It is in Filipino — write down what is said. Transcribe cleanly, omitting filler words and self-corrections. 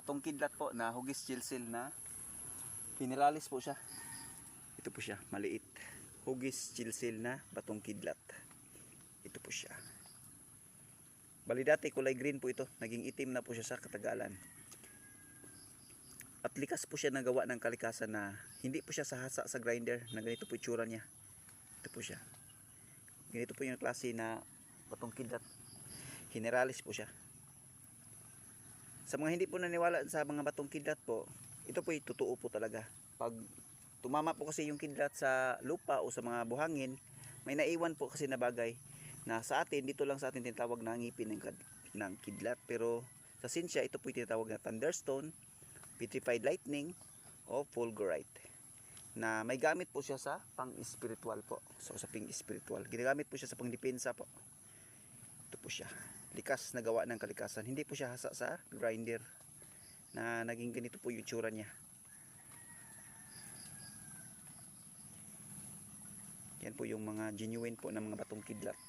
batong kidlat po na hugis chilsil na Generalis po siya. Ito po siya, maliit. Hugis chilsil na batong kidlat. Ito po siya. Bali dati kulay green po ito, naging itim na po siya sa katagalan. At likas po siya nagawa ng kalikasan na hindi po siya sahasa sa grinder, na ganito po itsura niya. Ito po siya. Ganito po yung klase na batong kidlat. Generalis po siya. Sa mga hindi po naniwala sa mga batong kidlat po, ito po ay totoo po talaga. Pag tumama po kasi yung kidlat sa lupa o sa mga buhangin, may naiwan po kasi na bagay na sa atin, dito lang sa atin tinatawag na ngipin ng kidlat. Pero sa sinsya, ito po yung tinatawag na thunderstone, petrified lightning, o fulgurite. Na may gamit po siya sa pang-spiritual po. So sa pang-spiritual. Ginagamit po siya sa pang-depensa po. Ito po siya. Likas na gawa ng kalikasan. Hindi po siya hasa sa grinder. Na naging ganito po yung tsura niya. Yan po yung mga genuine po ng mga batong kidlat.